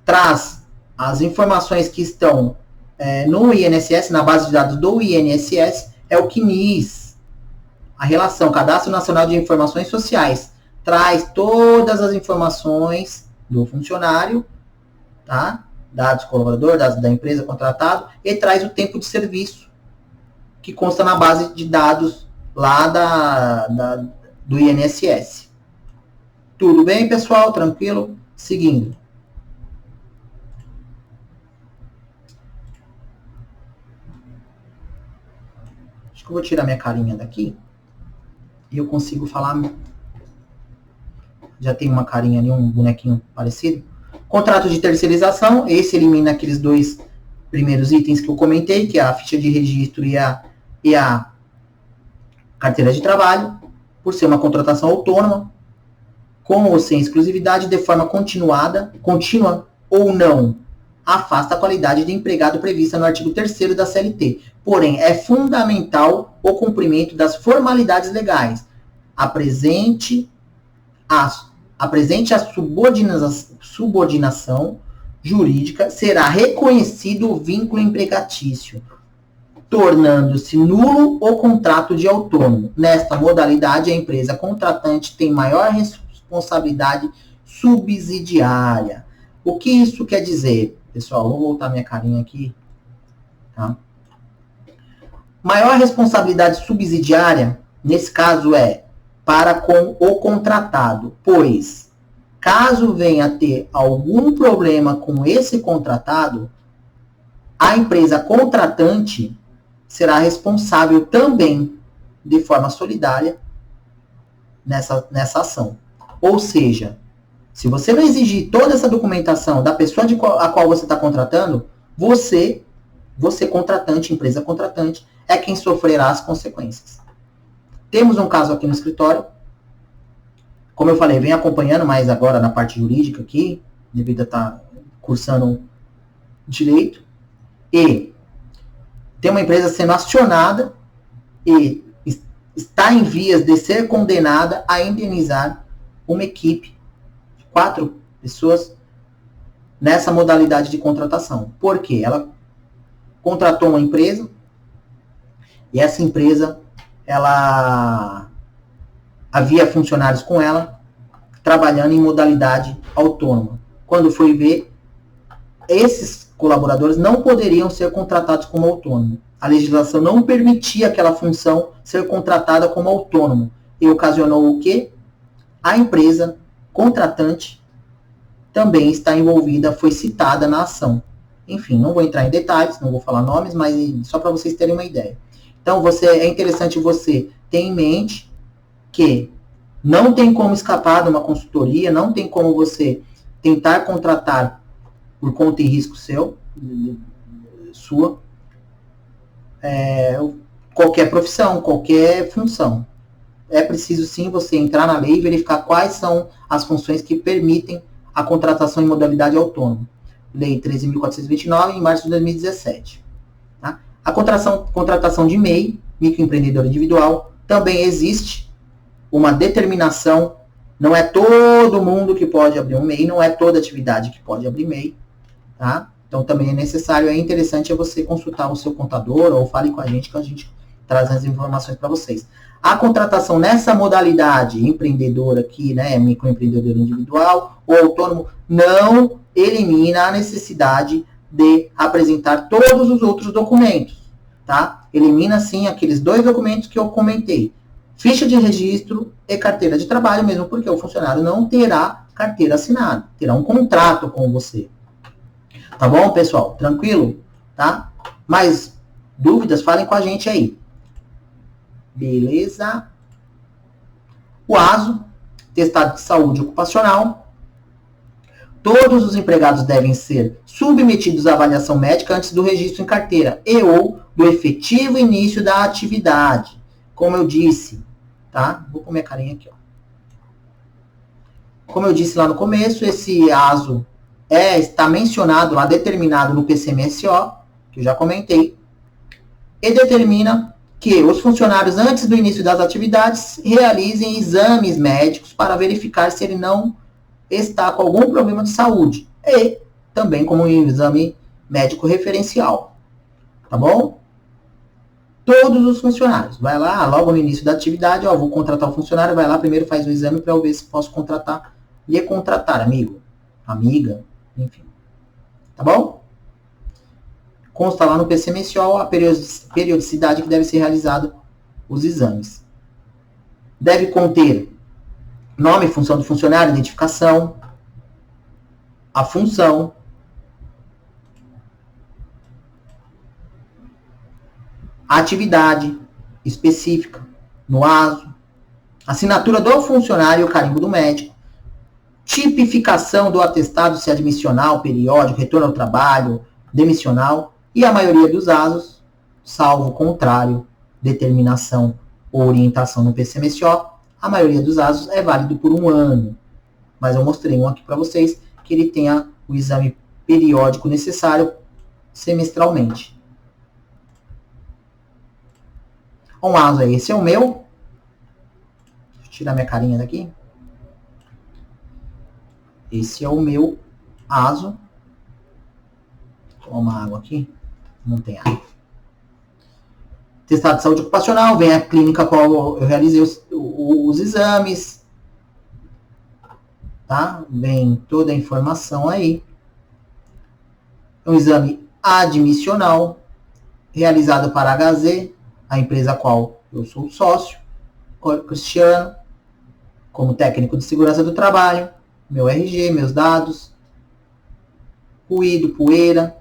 traz as informações que estão no INSS, na base de dados do INSS, é o CNIS, a relação Cadastro Nacional de Informações Sociais. Traz todas as informações do funcionário, tá? Dados do colaborador, dados da empresa contratado, e traz o tempo de serviço, que consta na base de dados lá do INSS. Tudo bem, pessoal? Tranquilo? Seguindo. Acho que eu vou tirar minha carinha daqui e eu consigo falar. Já tem uma carinha ali, um bonequinho parecido. Contrato de terceirização, esse elimina aqueles dois primeiros itens que eu comentei, que é a ficha de registro e a carteira de trabalho, por ser uma contratação autônoma, com ou sem exclusividade, de forma contínua ou não, afasta a qualidade de empregado prevista no artigo 3º da CLT. Porém, é fundamental o cumprimento das formalidades legais. Apresente a subordinação jurídica, será reconhecido o vínculo empregatício, tornando-se nulo o contrato de autônomo. Nesta modalidade, a empresa contratante tem maior responsabilidade subsidiária. O que isso quer dizer? Pessoal, vou voltar minha carinha aqui. Tá? Maior responsabilidade subsidiária, nesse caso, é para com o contratado, pois, caso venha a ter algum problema com esse contratado, a empresa contratante será responsável também, de forma solidária, nessa ação. Ou seja, se você não exigir toda essa documentação da pessoa a qual você está contratando, você contratante, empresa contratante, é quem sofrerá as consequências. Temos um caso aqui no escritório, como eu falei, vem acompanhando mais agora na parte jurídica aqui, devido a estar cursando direito, e tem uma empresa sendo acionada e está em vias de ser condenada a indenizar uma equipe, 4 pessoas, nessa modalidade de contratação. Por quê? Ela contratou uma empresa e essa empresa, ela havia funcionários com ela trabalhando em modalidade autônoma. Quando foi ver, esses colaboradores não poderiam ser contratados como autônomo. A legislação não permitia aquela função ser contratada como autônomo. E ocasionou o quê? A empresa contratante também está envolvida, foi citada na ação. Enfim, não vou entrar em detalhes, não vou falar nomes, mas só para vocês terem uma ideia. Então, é interessante você ter em mente que não tem como escapar de uma consultoria, não tem como você tentar contratar por conta e risco sua, qualquer profissão, qualquer função. É preciso sim você entrar na lei e verificar quais são as funções que permitem a contratação em modalidade autônoma. Lei 13.429, em março de 2017. Tá? A contratação de MEI, microempreendedor individual, também existe uma determinação. Não é todo mundo que pode abrir um MEI, não é toda atividade que pode abrir MEI. Tá? Então também é necessário, é interessante você consultar o seu contador ou fale com a gente que a gente traz as informações para vocês. A contratação nessa modalidade empreendedora aqui, né, microempreendedor individual ou autônomo, não elimina a necessidade de apresentar todos os outros documentos, tá? Elimina sim aqueles 2 documentos que eu comentei. Ficha de registro e carteira de trabalho, mesmo porque o funcionário não terá carteira assinada, terá um contrato com você. Tá bom, pessoal? Tranquilo? Tá? Mais dúvidas? Falem com a gente aí. Beleza? O ASO, Atestado de Saúde Ocupacional. Todos os empregados devem ser submetidos à avaliação médica antes do registro em carteira e ou do efetivo início da atividade. Como eu disse, tá? Vou pôr minha carinha aqui, ó. Como eu disse lá no começo, esse ASO está mencionado lá, determinado no PCMSO, que eu já comentei, e determina que os funcionários, antes do início das atividades, realizem exames médicos para verificar se ele não está com algum problema de saúde, e também como um exame médico referencial, tá bom? Todos os funcionários, vai lá, logo no início da atividade, ó, vou contratar o funcionário, vai lá, primeiro faz um exame para eu ver se posso contratar, lhe contratar, amigo, amiga, enfim, tá bom? Consta lá no PCMSO a periodicidade que deve ser realizado os exames. Deve conter nome e função do funcionário, identificação, a função, a atividade específica no ASO, assinatura do funcionário e o carimbo do médico, tipificação do atestado se admissional, periódico, retorno ao trabalho, demissional, e a maioria dos ASOs, salvo contrário, determinação ou orientação no PCMSO, a maioria dos ASOs é válido por 1 ano. Mas eu mostrei um aqui para vocês, que ele tenha o exame periódico necessário semestralmente. Um ASO aí, esse é o meu. Deixa eu tirar minha carinha daqui. Esse é o meu ASO. Toma uma água aqui. Não tem água. Testado de saúde ocupacional, vem a clínica qual eu realizei os exames. Tá? Vem toda a informação aí. É um exame admissional, realizado para a HZ, a empresa a qual eu sou sócio, Cristiano, como técnico de segurança do trabalho, meu RG, meus dados, ruído, poeira,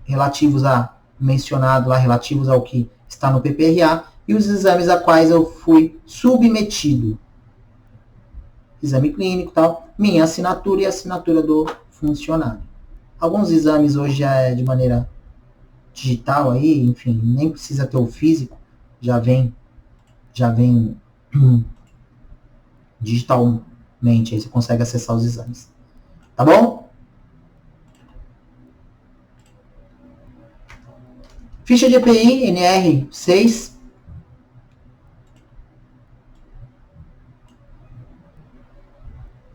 relativos ao que está no PPRA, e os exames a quais eu fui submetido. Exame clínico e tal, minha assinatura e a assinatura do funcionário. Alguns exames hoje já é de maneira digital aí, enfim, nem precisa ter o físico, já vem digitalmente, aí você consegue acessar os exames. Tá bom? Ficha de EPI, NR6.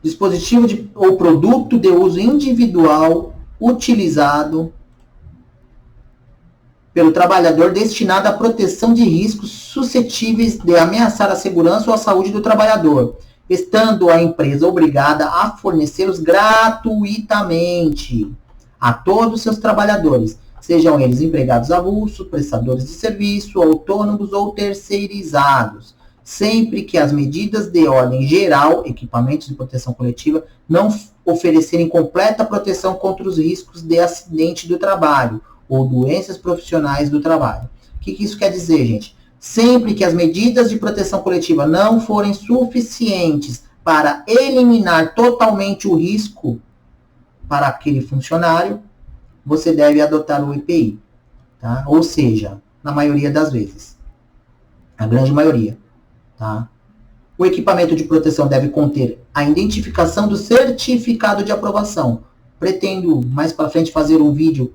Dispositivo ou produto de uso individual utilizado pelo trabalhador destinado à proteção de riscos suscetíveis de ameaçar a segurança ou a saúde do trabalhador, estando a empresa obrigada a fornecê-los gratuitamente a todos os seus trabalhadores, sejam eles empregados avulsos, prestadores de serviço, autônomos ou terceirizados, sempre que as medidas de ordem geral, equipamentos de proteção coletiva, não oferecerem completa proteção contra os riscos de acidente do trabalho ou doenças profissionais do trabalho. O que isso quer dizer, gente? Sempre que as medidas de proteção coletiva não forem suficientes para eliminar totalmente o risco para aquele funcionário, você deve adotar o EPI. Tá? Ou seja, na maioria das vezes. A grande maioria. Tá? O equipamento de proteção deve conter a identificação do certificado de aprovação. Pretendo mais para frente fazer um vídeo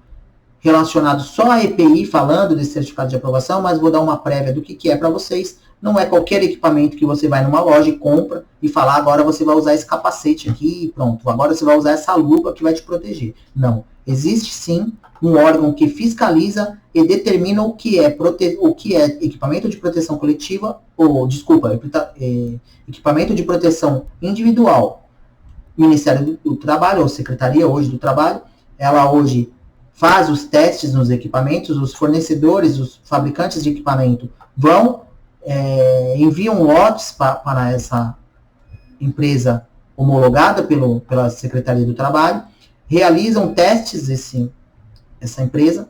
relacionado só a EPI, falando desse certificado de aprovação, mas vou dar uma prévia do que é para vocês. Não é qualquer equipamento que você vai numa loja e compra e falar, agora você vai usar esse capacete aqui e pronto, agora você vai usar essa luva que vai te proteger. Não. Existe sim um órgão que fiscaliza e determina o que é equipamento de proteção coletiva, equipamento de proteção individual. Ministério do Trabalho, ou Secretaria hoje do Trabalho, ela hoje faz os testes nos equipamentos, os fornecedores, os fabricantes de equipamento enviam lotes para essa empresa homologada pela Secretaria do Trabalho, realizam testes essa empresa,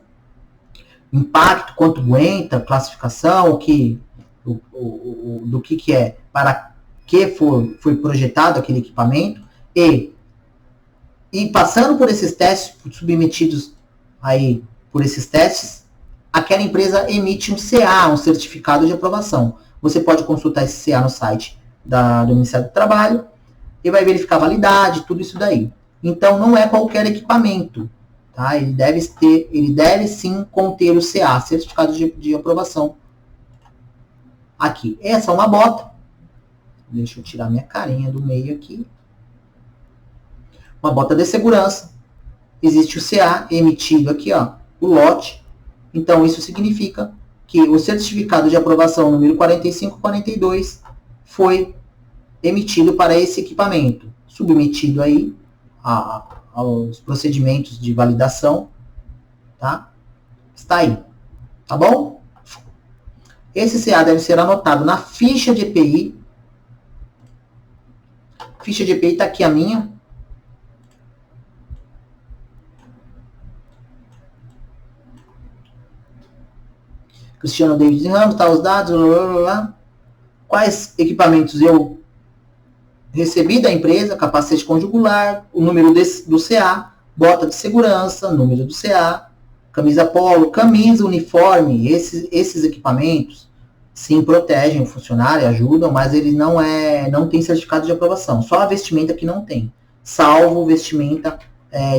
impacto, quanto aguenta, classificação, do que é, para que foi projetado aquele equipamento e passando por esses testes, submetidos aí por esses testes, aquela empresa emite um CA, um certificado de aprovação. Você pode consultar esse CA no site do Ministério do Trabalho e vai verificar a validade, tudo isso daí. Então, não é qualquer equipamento, tá? Ele deve sim conter o CA, certificado de aprovação. Aqui, essa é uma bota. Deixa eu tirar minha carinha do meio aqui. Uma bota de segurança. Existe o CA emitido aqui, ó, o lote. Então, isso significa que o certificado de aprovação número 4542 foi emitido para esse equipamento, submetido aí aos procedimentos de validação, tá? Está aí, tá bom? Esse CA deve ser anotado na ficha de EPI. Ficha de EPI está aqui a minha. Cristiano David Ramos, tá os dados, blá, blá, blá. Quais equipamentos eu recebi da empresa, capacete conjugular, o número do CA, bota de segurança, número do CA, camisa polo, camisa, uniforme, esses equipamentos, sim, protegem o funcionário, ajudam, mas ele não tem certificado de aprovação, só a vestimenta que não tem, salvo vestimenta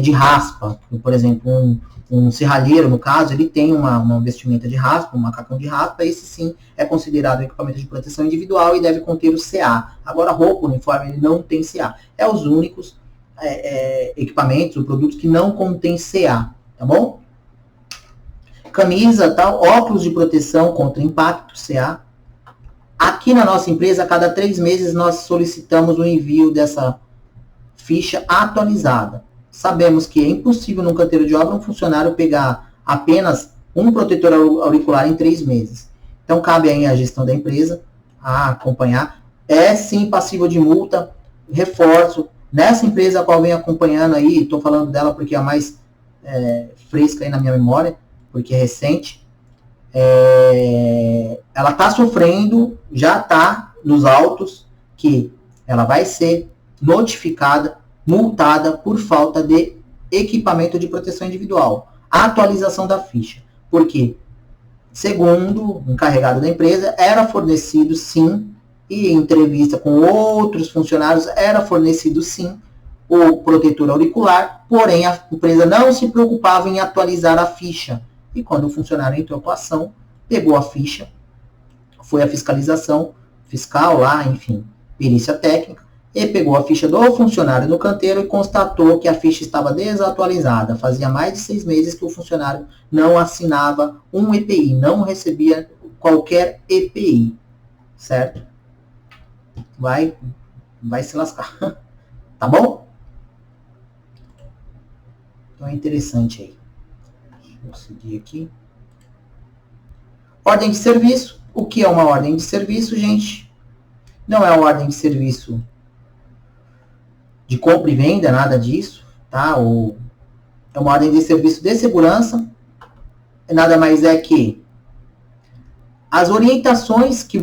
de raspa, por exemplo, um serralheiro, no caso, ele tem uma vestimenta de raspa, um macacão de raspa, esse sim é considerado equipamento de proteção individual e deve conter o CA. Agora, roupa, uniforme, ele não tem CA. É os únicos equipamentos ou produtos que não contêm CA, tá bom? Camisa, tal, óculos de proteção contra impacto, CA. Aqui na nossa empresa, a cada 3 meses, nós solicitamos o envio dessa ficha atualizada. Sabemos que é impossível num canteiro de obra um funcionário pegar apenas um protetor auricular em 3 meses. Então, cabe aí a gestão da empresa a acompanhar. É sim passível de multa, reforço. Nessa empresa a qual venho acompanhando aí, estou falando dela porque é a mais fresca aí na minha memória, porque é recente. Ela está sofrendo, já está nos autos, que ela vai ser notificada, multada por falta de equipamento de proteção individual. A atualização da ficha. Porque, segundo o encarregado da empresa, era fornecido sim, e em entrevista com outros funcionários, era fornecido sim o protetor auricular, porém a empresa não se preocupava em atualizar a ficha. E quando o funcionário entrou com a ação, pegou a ficha, foi a fiscalização fiscal lá, enfim, perícia técnica, e pegou a ficha do funcionário no canteiro e constatou que a ficha estava desatualizada. Fazia mais de 6 meses que o funcionário não assinava um EPI, não recebia qualquer EPI, certo? Vai se lascar, tá bom? Então é interessante aí. Deixa eu seguir aqui. Ordem de serviço. O que é uma ordem de serviço, gente? Não é uma ordem de serviço de compra e venda, nada disso, tá? Ou é uma ordem de serviço de segurança. Nada mais é que as orientações que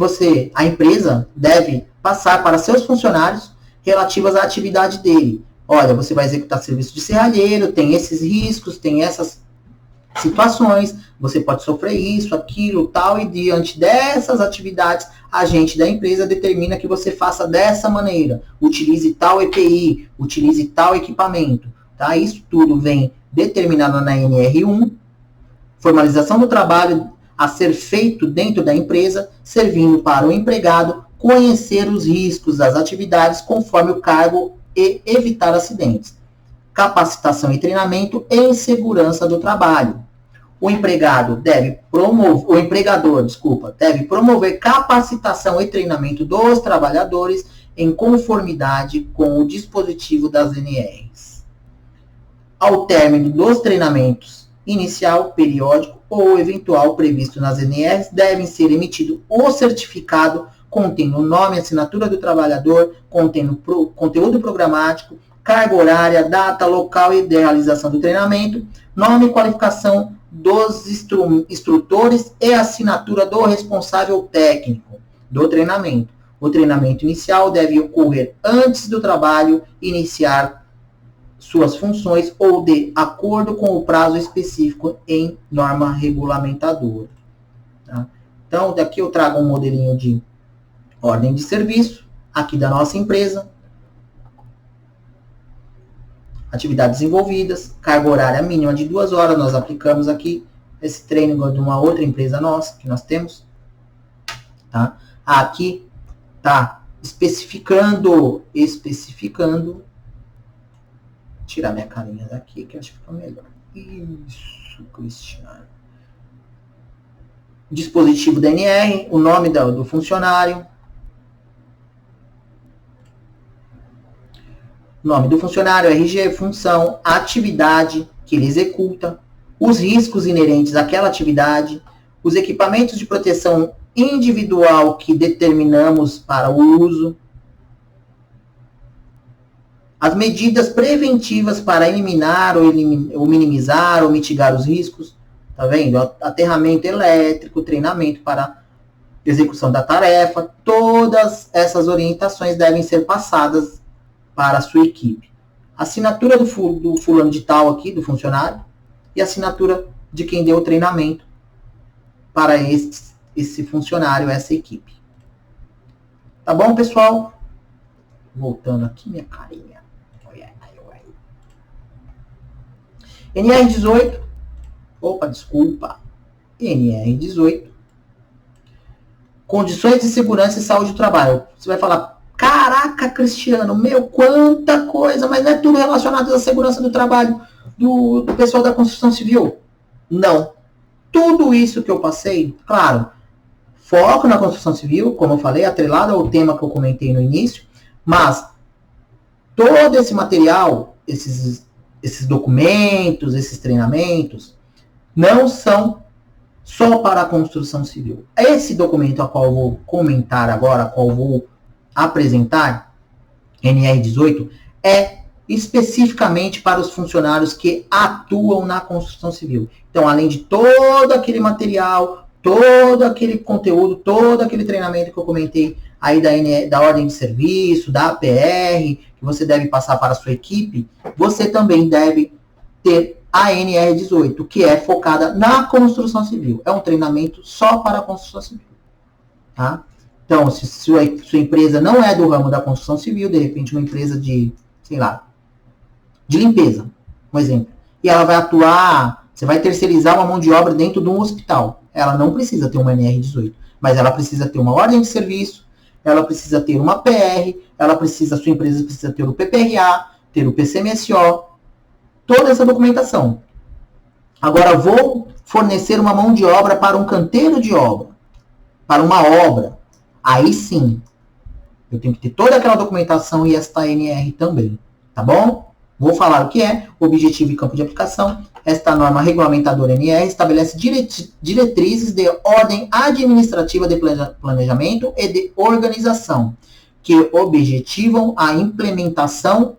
a empresa deve passar para seus funcionários relativas à atividade dele. Olha, você vai executar serviço de serralheiro, tem esses riscos, tem essas situações, você pode sofrer isso, aquilo, tal, e diante dessas atividades, a gente da empresa determina que você faça dessa maneira, utilize tal EPI, utilize tal equipamento, tá? Isso tudo vem determinado na NR1, formalização do trabalho a ser feito dentro da empresa, servindo para o empregado conhecer os riscos das atividades conforme o cargo e evitar acidentes. Capacitação e treinamento em segurança do trabalho. O empregador deve promover capacitação e treinamento dos trabalhadores em conformidade com o dispositivo das NRs. Ao término dos treinamentos inicial, periódico ou eventual previsto nas NRs, devem ser emitido o certificado contendo o nome e assinatura do trabalhador, contendo conteúdo programático, carga horária, data, local e realização do treinamento, nome e qualificação dos instrutores e assinatura do responsável técnico do treinamento. O treinamento inicial deve ocorrer antes do trabalho iniciar suas funções ou de acordo com o prazo específico em norma regulamentadora. Tá? Então, daqui eu trago um modelinho de ordem de serviço, aqui da nossa empresa. Atividades envolvidas, carga horária mínima de 2 horas, nós aplicamos aqui esse treino de uma outra empresa nossa, que nós temos. Tá? Aqui está especificando, tirar minha carinha daqui, que acho que fica melhor. Isso, Cristiano. Dispositivo DNR, o nome do funcionário. Nome do funcionário, RG, função, atividade que ele executa, os riscos inerentes àquela atividade, os equipamentos de proteção individual que determinamos para o uso, as medidas preventivas para eliminar ou minimizar ou mitigar os riscos, tá vendo? Aterramento elétrico, treinamento para execução da tarefa, todas essas orientações devem ser passadas para a sua equipe. Assinatura do fulano de tal aqui, do funcionário, e assinatura de quem deu o treinamento para esse funcionário, essa equipe. Tá bom, pessoal? Voltando aqui, minha carinha. NR18. Opa, desculpa. NR18. Condições de segurança e saúde do trabalho. Você vai falar, caraca, Cristiano, meu, quanta coisa, mas não é tudo relacionado à segurança do trabalho do pessoal da construção civil. Não. Tudo isso que eu passei, claro, foco na construção civil, como eu falei, atrelado ao tema que eu comentei no início, mas todo esse material, esses documentos, esses treinamentos, não são só para a construção civil. Esse documento a qual eu vou comentar agora, a qual eu vou apresentar, NR18, é especificamente para os funcionários que atuam na construção civil. Então, além de todo aquele material, todo aquele conteúdo, todo aquele treinamento que eu comentei aí da ordem de serviço, da APR, que você deve passar para a sua equipe, você também deve ter a NR18, que é focada na construção civil. É um treinamento só para a construção civil. Tá? Então, se sua empresa não é do ramo da construção civil, de repente uma empresa de, sei lá, de limpeza, um exemplo, e ela vai atuar, você vai terceirizar uma mão de obra dentro de um hospital. Ela não precisa ter uma NR18, mas ela precisa ter uma ordem de serviço, ela precisa ter uma PR, sua empresa precisa ter o PPRA, ter o PCMSO, toda essa documentação. Agora, vou fornecer uma mão de obra para um canteiro de obra, para uma obra. Aí sim, eu tenho que ter toda aquela documentação e esta NR também, tá bom? Vou falar o que é, objetivo e campo de aplicação. Esta norma regulamentadora NR estabelece diretrizes de ordem administrativa de planejamento e de organização, que objetivam a implementação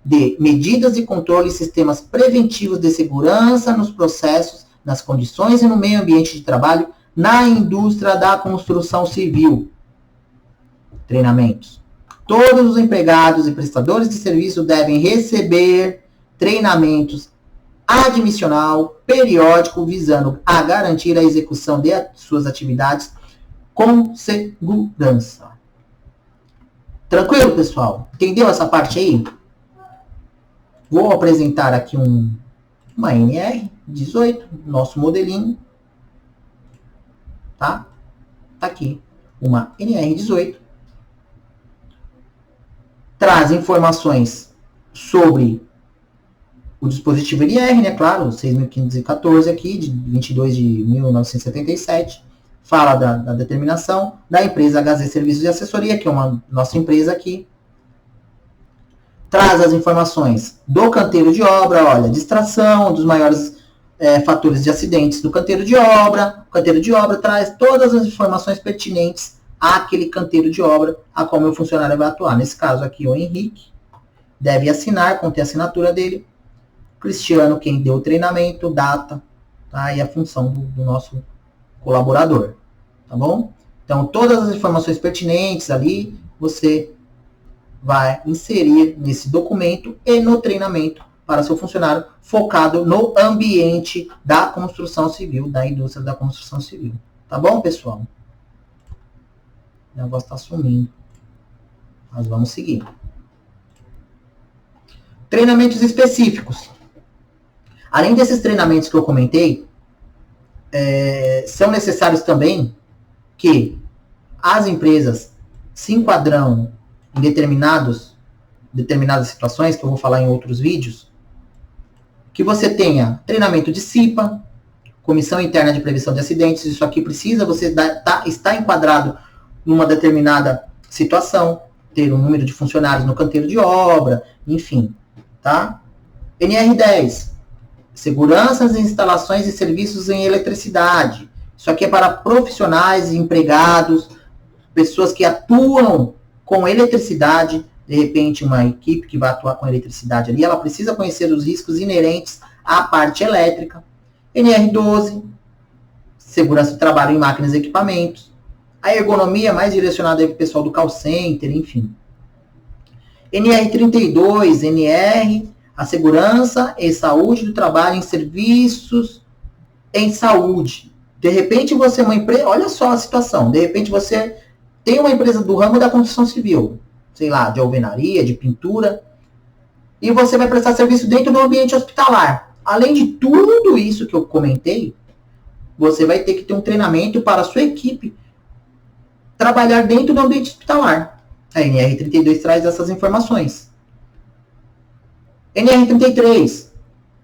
de medidas de controle e sistemas preventivos de segurança nos processos, nas condições e no meio ambiente de trabalho na indústria da construção civil. Treinamentos. Todos os empregados e prestadores de serviço devem receber treinamentos admissional, periódico, visando a garantir a execução de suas atividades com segurança. Tranquilo, pessoal? Entendeu essa parte aí? Vou apresentar aqui uma NR18, nosso modelinho. Tá? Tá aqui. Uma NR18. Traz informações sobre o dispositivo NR, né? Claro, 6.514 aqui, de 22 de 1977. Fala da determinação da empresa HZ Serviços de Assessoria, que é uma nossa empresa aqui. Traz as informações do canteiro de obra, olha, distração, dos maiores fatores de acidentes do canteiro de obra. O canteiro de obra traz todas as informações pertinentes àquele canteiro de obra a qual meu funcionário vai atuar. Nesse caso aqui, o Henrique deve assinar, conter a assinatura dele. Cristiano, quem deu o treinamento, data, tá? E a função do nosso colaborador, tá bom? Então, todas as informações pertinentes ali, você vai inserir nesse documento e no treinamento para seu funcionário, focado no ambiente da construção civil, da indústria da construção civil. Tá bom, pessoal? O negócio está sumindo. Mas vamos seguir. Treinamentos específicos. Além desses treinamentos que eu comentei, são necessários também que as empresas se enquadram em determinadas situações, que eu vou falar em outros vídeos, que você tenha treinamento de CIPA, Comissão Interna de Prevenção de Acidentes. Isso aqui precisa, você está enquadrado numa determinada situação, ter um número de funcionários no canteiro de obra, enfim, tá? NR10, Segurança das instalações e serviços em eletricidade. Isso aqui é para profissionais, empregados, pessoas que atuam com eletricidade. De repente, uma equipe que vai atuar com eletricidade ali, ela precisa conhecer os riscos inerentes à parte elétrica. NR12, segurança do trabalho em máquinas e equipamentos. A ergonomia mais direcionada para o pessoal do call center, enfim. NR32, NR, a segurança e saúde do trabalho em serviços em saúde. De repente você é uma empresa, olha só a situação, de repente você tem uma empresa do ramo da construção civil, sei lá, de alvenaria, de pintura, e você vai prestar serviço dentro do ambiente hospitalar. Além de tudo isso que eu comentei, você vai ter que ter um treinamento para a sua equipe trabalhar dentro do ambiente hospitalar. A NR32 traz essas informações. NR33,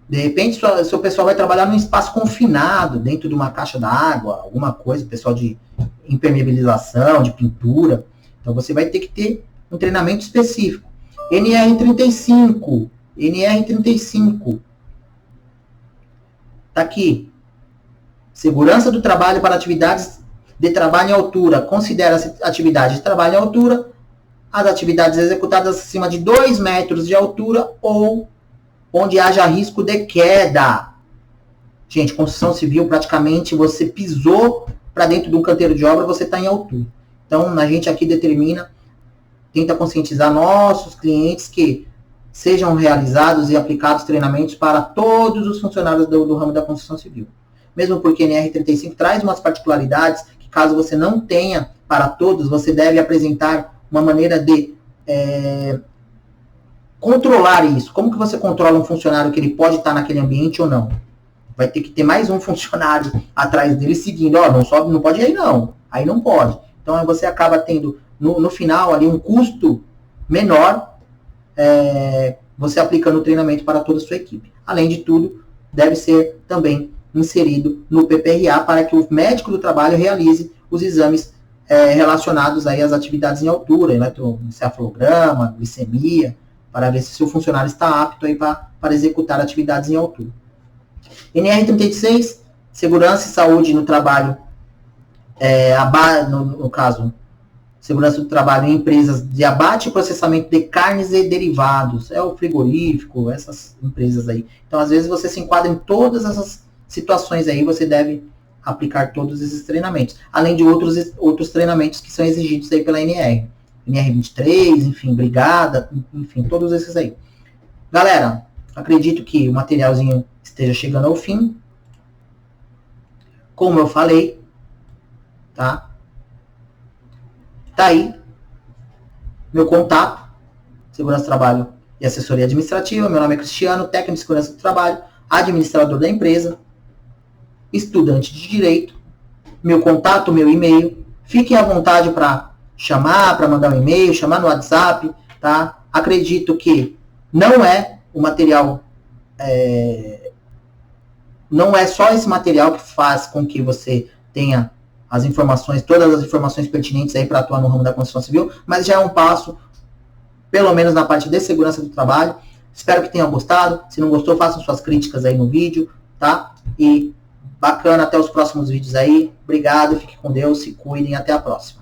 de repente seu pessoal vai trabalhar num espaço confinado, dentro de uma caixa d'água, alguma coisa, pessoal de impermeabilização, de pintura. Então você vai ter que ter um treinamento específico. NR35, tá aqui. Segurança do trabalho para atividades de trabalho em altura. Considera-se atividade de trabalho em altura as atividades executadas acima de 2 metros de altura ou onde haja risco de queda. Gente, construção civil, praticamente você pisou para dentro de um canteiro de obra, você está em altura. Então, a gente aqui tenta conscientizar nossos clientes que sejam realizados e aplicados treinamentos para todos os funcionários do ramo da construção civil. Mesmo porque a NR35 traz umas particularidades que, caso você não tenha para todos, você deve apresentar uma maneira de controlar isso. Como que você controla um funcionário que ele pode estar naquele ambiente ou não? Vai ter que ter mais um funcionário atrás dele seguindo. Não sobe, não pode ir aí não. Aí não pode. Então aí você acaba tendo, no final, ali um custo menor, você aplicando o treinamento para toda a sua equipe. Além de tudo, deve ser também inserido no PPRA para que o médico do trabalho realize os exames relacionados aí às atividades em altura, eletroencefalograma, glicemia, para ver se o seu funcionário está apto aí para executar atividades em altura. NR36, segurança e saúde no trabalho, no caso, segurança do trabalho em empresas de abate e processamento de carnes e derivados, o frigorífico, essas empresas aí. Então, às vezes, você se enquadra em todas essas situações aí, você deve aplicar todos esses treinamentos, além de outros treinamentos que são exigidos aí pela NR23, enfim, brigada, enfim, todos esses aí. Galera, acredito que o materialzinho esteja chegando ao fim. Como eu falei, tá? Tá aí meu contato, segurança do trabalho e assessoria administrativa. Meu nome é Cristiano, técnico de segurança do trabalho, administrador da empresa, estudante de direito. Meu contato, meu e-mail. Fiquem à vontade para chamar, para mandar um e-mail, chamar no WhatsApp, tá? Acredito que não é o material, não é só esse material que faz com que você tenha as informações, todas as informações pertinentes aí para atuar no ramo da construção civil, mas já é um passo, pelo menos na parte de segurança do trabalho. Espero que tenham gostado. Se não gostou, façam suas críticas aí no vídeo, tá? E bacana, até os próximos vídeos aí. Obrigado, fiquem com Deus, se cuidem, até a próxima.